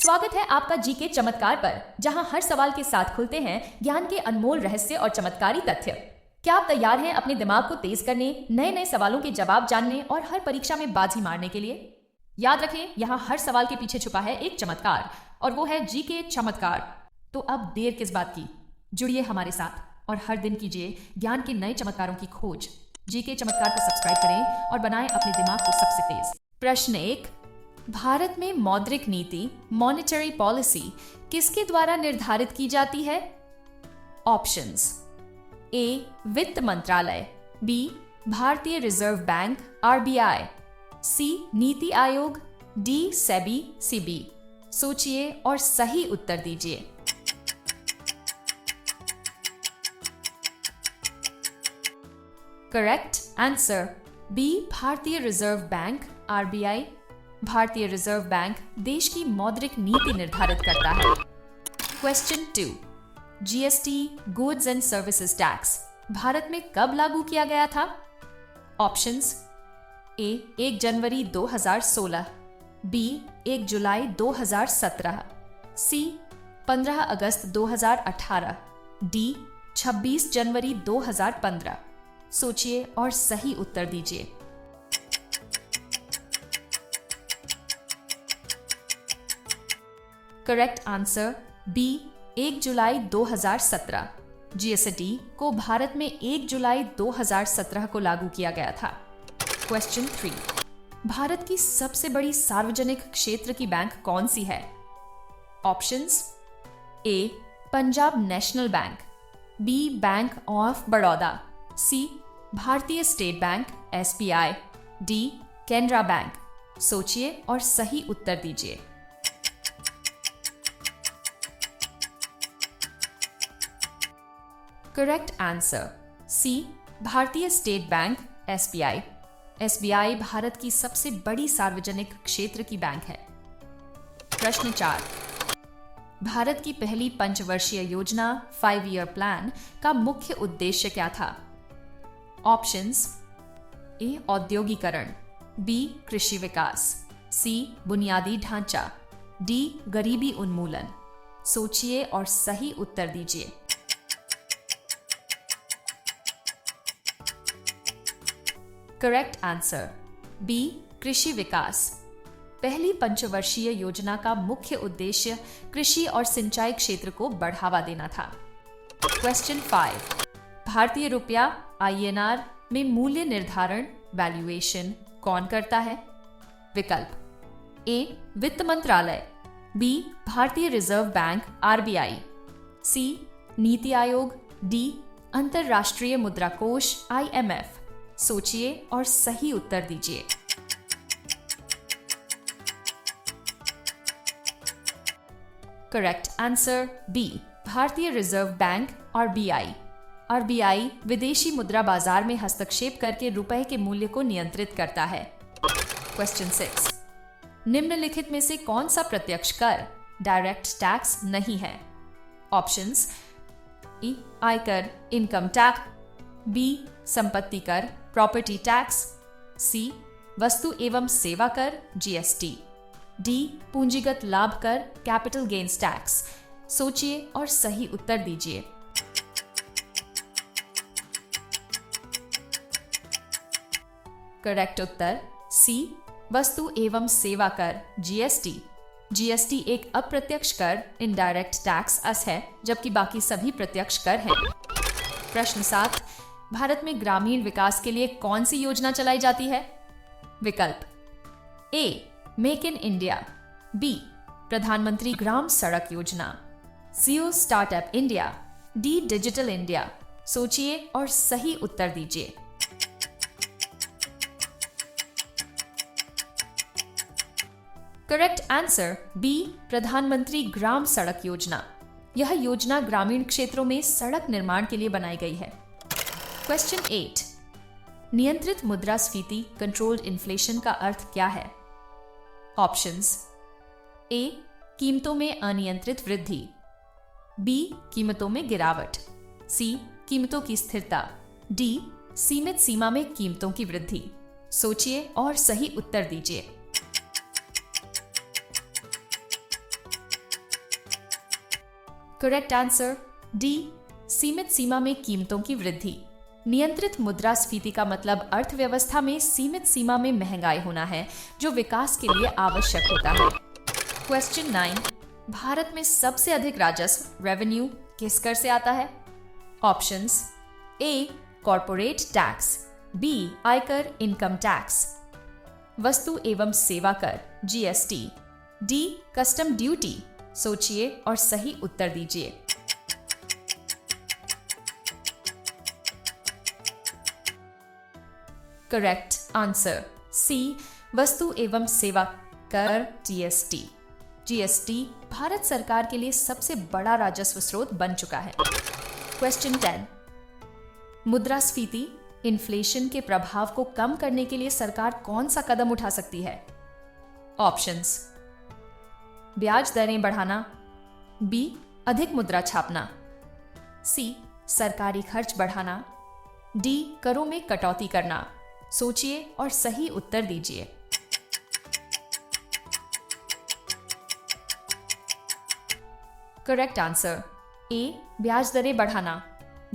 स्वागत है आपका जीके चमत्कार पर, जहां हर सवाल के साथ खुलते हैं ज्ञान के अनमोल रहस्य और चमत्कारी तथ्य। क्या आप तैयार हैं अपने दिमाग को तेज करने, नए नए सवालों के जवाब जानने और हर परीक्षा में बाजी मारने के लिए? याद रखें, यहाँ हर सवाल के पीछे छुपा है एक चमत्कार, और वो है जीके चमत्कार। तो अब देर किस बात की, जुड़िए हमारे साथ और हर दिन कीजिए ज्ञान के नए चमत्कारों की खोज। जीके चमत्कार को सब्सक्राइब करें और बनाएं अपने दिमाग को सबसे तेज। प्रश्न 1, भारत में मौद्रिक नीति मॉनेटरी पॉलिसी किसके द्वारा निर्धारित की जाती है? ऑप्शंस: ए वित्त मंत्रालय, बी भारतीय रिजर्व बैंक आरबीआई, सी नीति आयोग, डी सेबी सीबी। सोचिए और सही उत्तर दीजिए। करेक्ट आंसर बी भारतीय रिजर्व बैंक आरबीआई। भारतीय रिजर्व बैंक देश की मौद्रिक नीति निर्धारित करता है। Question 2, GST goods and services tax Bharat में कब लागू किया गया था? ऑप्शंस: ए 1 जनवरी 2016, बी 1 जुलाई 2017, सी 15 अगस्त 2018, डी 26 जनवरी 2015। सोचिए और सही उत्तर दीजिए। करेक्ट आंसर बी 1 जुलाई 2017। जीएसटी को भारत में 1 जुलाई 2017 को लागू किया गया था। क्वेश्चन 3, भारत की सबसे बड़ी सार्वजनिक क्षेत्र की बैंक कौन सी है? Options: A Punjab National Bank, B Bank of Baroda, C Bharatiya State Bank SBI, D Canara Bank. सोचिए और सही उत्तर दीजिए। Correct answer C Bharatiya State Bank SBI. SBI Bharat की सबसे बड़ी सार्वजनिक क्षेत्र की बैंक है। प्रश्न 4, भारत की पहली पंचवर्षीय योजना 5 ईयर प्लान का मुख्य उद्देश्य क्या था? ऑप्शंस: ए औद्योगिकरण, बी कृषि विकास, सी बुनियादी ढांचा, डी गरीबी उन्मूलन। सोचिए और सही उत्तर दीजिए। करेक्ट आंसर बी कृषि विकास। पहली पंचवर्षीय योजना का मुख्य उद्देश्य कृषि और सिंचाई क्षेत्र को बढ़ावा देना था। क्वेश्चन 5, भारतीय रुपया आईएनआर में मूल्य निर्धारण वैल्यूएशन कौन करता है? विकल्प: ए वित्त मंत्रालय, बी भारतीय रिजर्व बैंक आरबीआई, सी नीति आयोग, डी अंतरराष्ट्रीय मुद्रा कोष आईएमएफ। सोचिए और सही उत्तर दीजिए। करेक्ट आंसर बी भारतीय रिजर्व बैंक आरबीआई। आरबीआई विदेशी मुद्रा बाजार में हस्तक्षेप करके रुपए के मूल्य को नियंत्रित करता है। क्वेश्चन 6, निम्नलिखित में से कौन सा प्रत्यक्ष कर डायरेक्ट टैक्स नहीं है? ऑप्शंस: ई आयकर इनकम टैक्स, बी संपत्ति कर प्रॉपर्टी टैक्स, सी वस्तु एवं सेवा कर जीएसटी, डी पूंजीगत लाभ कर कैपिटल गेन्स टैक्स। सोचिए और सही उत्तर दीजिए। करेक्ट उत्तर सी वस्तु एवं सेवा कर जीएसटी। जीएसटी एक अप्रत्यक्ष कर इनडायरेक्ट टैक्स अस है, जबकि बाकी सभी प्रत्यक्ष कर हैं। प्रश्न 7, भारत में ग्रामीण विकास के लिए कौन सी योजना चलाई जाती है? विकल्प: A Make in India, B Pradhanmantri Gram Sadak Yojana, C Startup India, D Digital India. सोचिए और सही उत्तर दीजिए। Correct answer B Pradhanmantri Gram Sadak योजना। यह योजना ग्रामीण क्षेत्रों में सड़क निर्माण के लिए बनाई गई है। क्वेश्चन 8, नियंत्रित मुद्रास्फीति कंट्रोल्ड इन्फ्लेशन का अर्थ क्या है? ऑप्शंस: ए कीमतों में अनियंत्रित वृद्धि, बी कीमतों में गिरावट, सी कीमतों की स्थिरता, डी सीमित सीमा में कीमतों की वृद्धि। सोचिए और सही उत्तर दीजिए। करेक्ट आंसर डी, सीमित सीमा में कीमतों की वृद्धि। नियंत्रित मुद्रास्फीति का मतलब अर्थव्यवस्था में सीमित सीमा में महंगाई होना है, जो विकास के लिए आवश्यक होता है। क्वेश्चन 9, भारत में सबसे अधिक राजस्व रेवेन्यू किस कर से आता है? Options A, corporate tax, B, आयकर इनकम टैक्स, वस्तु एवं सेवा कर जीएसटी, डी, कस्टम ड्यूटी। सोचिए और सही उत्तर दीजिए। करेक्ट आंसर सी, वस्तु एवं सेवा कर जीएसटी। जीएसटी भारत सरकार के लिए सबसे बड़ा राजस्व स्रोत बन चुका है। क्वेश्चन 10, मुद्रास्फीति इन्फ्लेशन के प्रभाव को कम करने के लिए सरकार कौन सा कदम उठा सकती है? ऑप्शंस, ब्याज दरें बढ़ाना, बी, अधिक मुद्रा छापना, सी, सरकारी खर्च बढ़ाना, डी, करों में कटौती करना। सोचिए और सही उत्तर दीजिए। करेक्ट आंसर ए, ब्याज दरें बढ़ाना।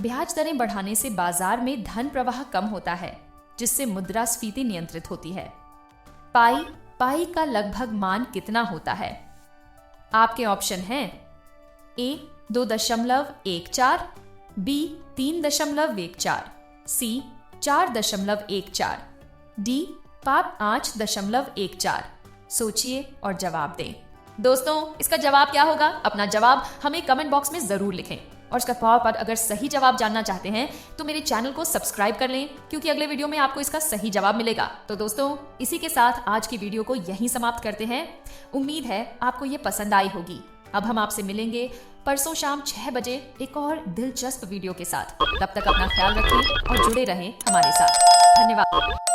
ब्याज दरें बढ़ाने से बाजार में धन प्रवाह कम होता है, जिससे मुद्रास्फीति नियंत्रित होती है। पाई का लगभग मान कितना होता है? आपके ऑप्शन हैं ए, 2.14, बी, 3.14, सी, 4.14, डी, 5.14। सोचिए और जवाब दें। दोस्तों, इसका जवाब क्या होगा? अपना जवाब हमें कमेंट बॉक्स में जरूर लिखें। और इसका तौर पर अगर सही जवाब जानना चाहते हैं तो मेरे चैनल को सब्सक्राइब कर लें, क्योंकि अगले वीडियो में आपको इसका सही जवाब मिलेगा। तो दोस्तों, इसी के साथ आज की वीडियो को यहीं समाप्त करते हैं। उम्मीद है आपको ये पसंद आई होगी। अब हम आपसे मिलेंगे परसों शाम 6 बजे एक और दिलचस्प वीडियो के साथ। तब तक अपना ख्याल रखें और जुड़े रहें हमारे साथ। धन्यवाद।